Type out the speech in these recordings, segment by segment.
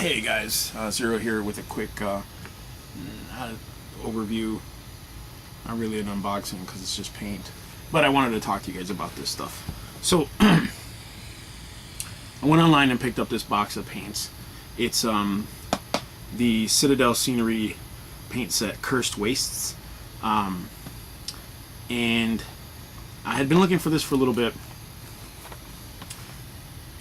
Hey guys, Zero here with a quick overview. Not really an unboxing because it's just paint, but I wanted to talk to you guys about this stuff. So I went online and picked up this box of paints. It's the Citadel scenery paint set, Cursed Wastes, and I had been looking for this for a little bit.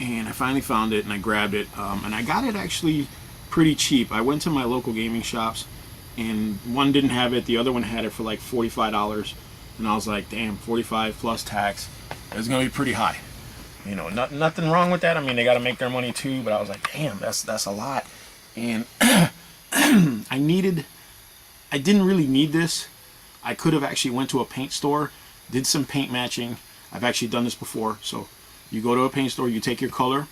And I finally found it and I grabbed it, and I got it actually pretty cheap. I went to my local gaming shops and one didn't have it, the other one had it for like $45, and I was like, damn, 45 plus tax, it's gonna be pretty high. You know, nothing wrong with that. I mean, they gotta make their money too, but I was like, damn, that's a lot. And I didn't really need this. I could have actually went to a paint store, did some paint matching. I've actually done this before. So you go to a paint store, you take your color,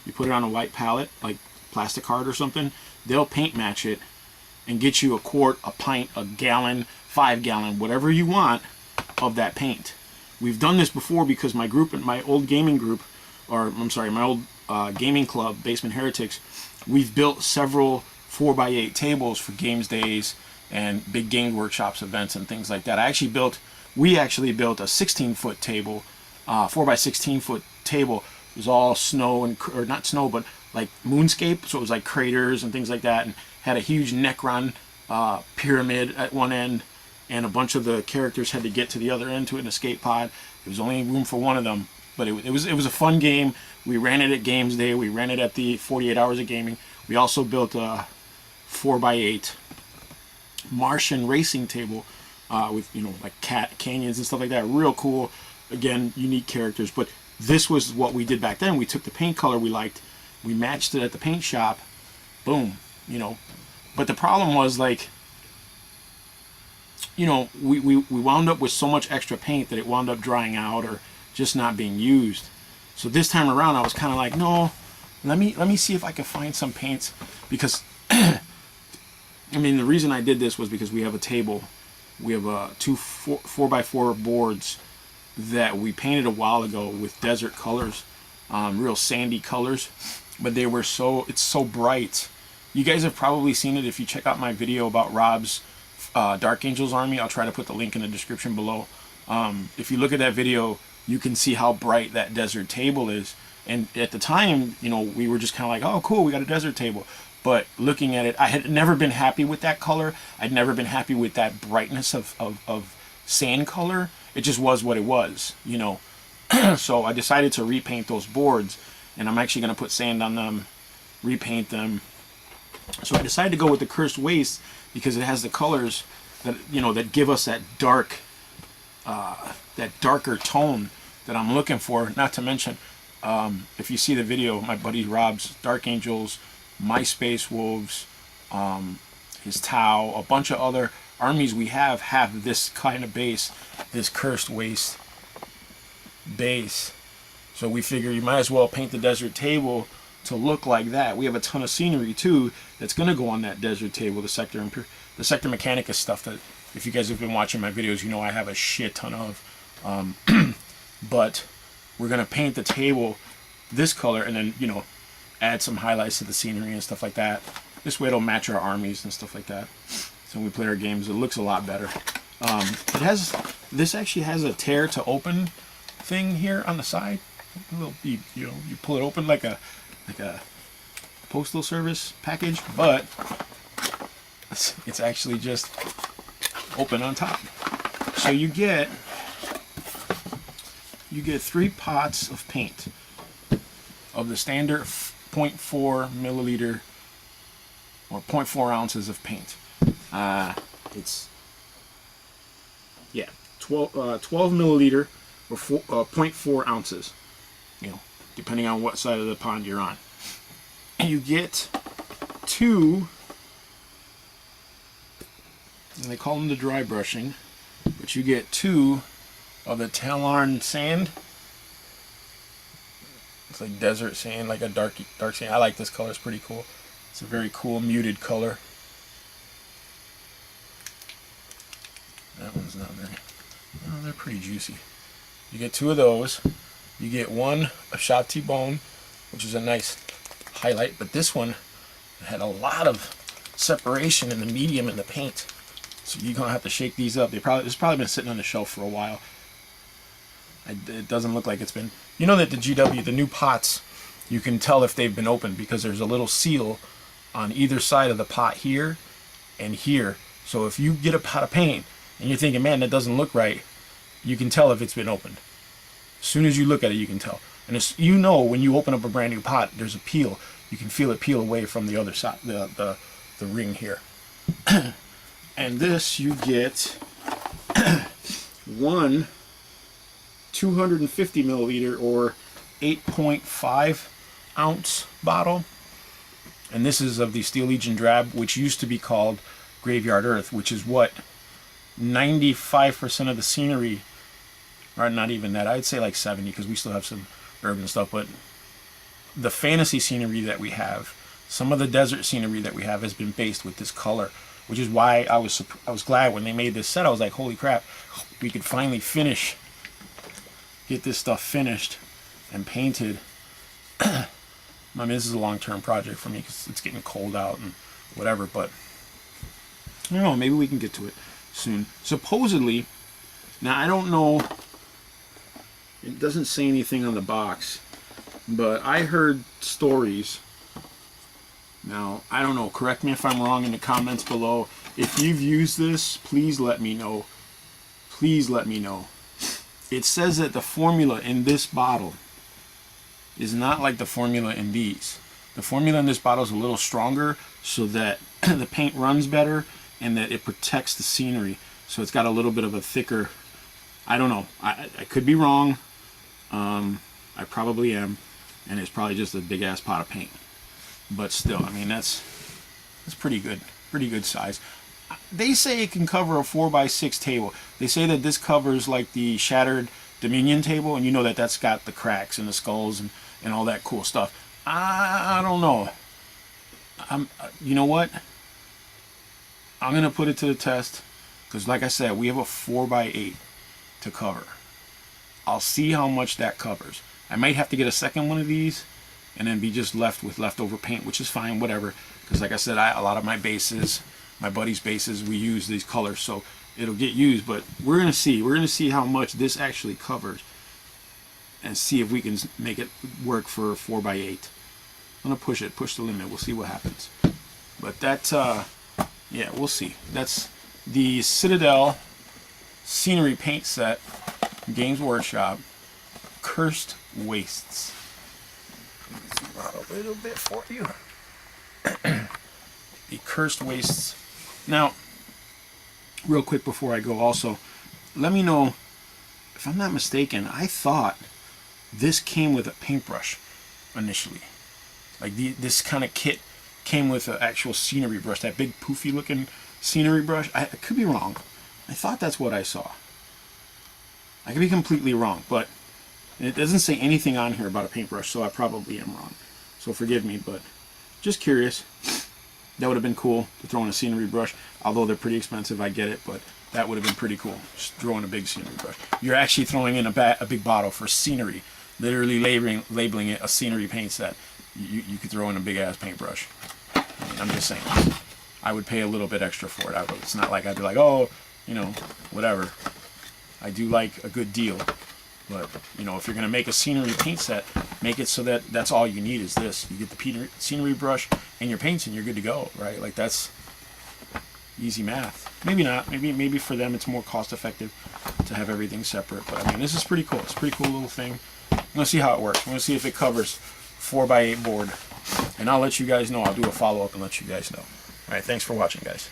you put it on a white palette, like plastic card or something. They'll paint match it and get you a quart, a pint, a gallon, 5 gallon, whatever you want of that paint. We've done this before because my group, my old gaming group, or I'm sorry, my old gaming club, Basement Heretics, we've built several 4x8 tables for games days and big game workshops, events, and things like that. We actually built a 16-foot table, 4x16-foot table. It was all snow or not snow, but like moonscape, so it was like craters and things like that, and had a huge Necron pyramid at one end, and a bunch of the characters had to get to the other end to an escape pod. There was only room for one of them, but it was a fun game. We ran it at Games Day. We ran it at the 48 Hours of Gaming. We also built a 4x8 Martian racing table with, you know, like canyons and stuff like that. Real cool. Again, unique characters. But this was what we did back then. We took the paint color we liked, we matched it at the paint shop, boom, you know. But the problem was, like, you know, we wound up with so much extra paint that it wound up drying out or just not being used. So this time around I was kind of like, no, let me see if I can find some paints, because I mean, the reason I did this was because we have a table. We have two 4x4 boards that we painted a while ago with desert colors, real sandy colors, but it's so bright. You guys have probably seen it if you check out my video about Rob's Dark Angels army. I'll try to put the link in the description below. If you look at that video, you can see how bright that desert table is. And at the time, you know, we were just kind of like, oh cool, we got a desert table. But looking at it, I had never been happy with that color. I'd never been happy with that brightness of sand color. It just was what it was, you know. So I decided to repaint those boards, and I'm actually going to put sand on them, repaint them. So I decided to go with the Cursed Waste because it has the colors that, you know, that give us that dark, that darker tone that I'm looking for. Not to mention, if you see the video, my buddy Rob's Dark Angels, my Space Wolves, his Tau, a bunch of other armies we have this kind of base, this Cursed Waste base. So we figure you might as well paint the desert table to look like that. We have a ton of scenery too that's going to go on that desert table, the Sector Mechanicus stuff that, if you guys have been watching my videos, you know I have a shit ton of. But we're going to paint the table this color and then, you know, add some highlights to the scenery and stuff like that. This way it'll match our armies and stuff like that. So when we play our games, it looks a lot better. This actually has a tear to open thing here on the side. You know, you pull it open like a postal service package, but it's actually just open on top. So you get 3 pots of paint of the standard 0.4 milliliter or 0.4 ounces of paint. It's 12 milliliter or 0.4 ounces, you know, depending on what side of the pond you're on. And you get 2, and they call them the dry brushing, but you get 2 of the Talon sand. It's like desert sand, like a dark sand. I like this color, it's pretty cool. It's a very cool muted color. That one's not very, oh, they're pretty juicy. You get 2 of those. You get 1 of Shot T-Bone, which is a nice highlight, but this one It had a lot of separation in the medium and the paint. So you're gonna have to shake these up. It's probably been sitting on the shelf for a while. It doesn't look like it's been. You know that the GW, the new pots, you can tell if they've been opened because there's a little seal on either side of the pot here and here. So if you get a pot of paint and you're thinking, man, that doesn't look right, you can tell if it's been opened. As soon as you look at it, you can tell. And it's, you know, when you open up a brand new pot, there's a peel. You can feel it peel away from the other side, the ring here. And this, you get one 250 milliliter or 8.5 ounce bottle. And this is of the Steel Legion Drab, which used to be called Graveyard Earth, which is what 95% of the scenery, or not even that, I'd say like 70, because we still have some urban stuff, but the fantasy scenery that we have, some of the desert scenery that we have has been based with this color, which is why I was glad when they made this set. I was like, holy crap, we could finally get this stuff finished and painted. I mean, this is a long-term project for me because it's getting cold out and whatever, but I don't know, maybe we can get to it soon. Supposedly, now I don't know, it doesn't say anything on the box, but I heard stories. Now, I don't know, correct me if I'm wrong in the comments below. If you've used this, please let me know. Please let me know. It says that the formula in this bottle is not like the formula in these. The formula in this bottle is a little stronger so that the paint runs better and that it protects the scenery. So it's got a little bit of a thicker, I don't know, I could be wrong. I probably am, and it's probably just a big ass pot of paint. But still, I mean, that's pretty good size. They say it can cover a 4x6 table. They say that this covers like the Shattered Dominion table, and you know that that's got the cracks and the skulls and all that cool stuff. I don't know. You know what? I'm gonna put it to the test because, like I said, we have a 4x8 to cover. I'll see how much that covers. I might have to get a second one of these and then be just left with leftover paint, which is fine, whatever. Because like I said, a lot of my bases, my buddy's bases, we use these colors, so it'll get used. But we're gonna see how much this actually covers, and see if we can make it work for 4x8. I'm gonna push the limit. We'll see what happens. But that, yeah, we'll see. That's the Citadel scenery paint set, Games Workshop, Cursed Wastes. Zoom out a little bit for you. The Cursed Wastes. Now, real quick before I go, also, let me know if I'm not mistaken. I thought this came with a paintbrush initially. Like this kind of kit came with an actual scenery brush, that big poofy looking scenery brush. I could be wrong. I thought that's what I saw. I could be completely wrong, but it doesn't say anything on here about a paintbrush, so I probably am wrong. So forgive me, but just curious. That would have been cool to throw in a scenery brush, although they're pretty expensive, I get it, but that would have been pretty cool. Just throw in a big scenery brush. You're actually throwing in a big bottle for scenery, literally labeling it a scenery paint set. You could throw in a big ass paintbrush. I mean, I'm just saying, I would pay a little bit extra for it. It's not like I'd be like, oh, you know, whatever. I do like a good deal, but you know, if you're gonna make a scenery paint set, make it so that that's all you need is this. You get the scenery brush and your paints, and you're good to go, right? Like that's easy math. Maybe not. Maybe for them it's more cost effective to have everything separate. But I mean, this is pretty cool. It's a pretty cool little thing. I'm gonna see how it works. I'm gonna see if it covers 4x8 board, and I'll let you guys know. I'll do a follow-up and let you guys know. All right, thanks for watching, guys.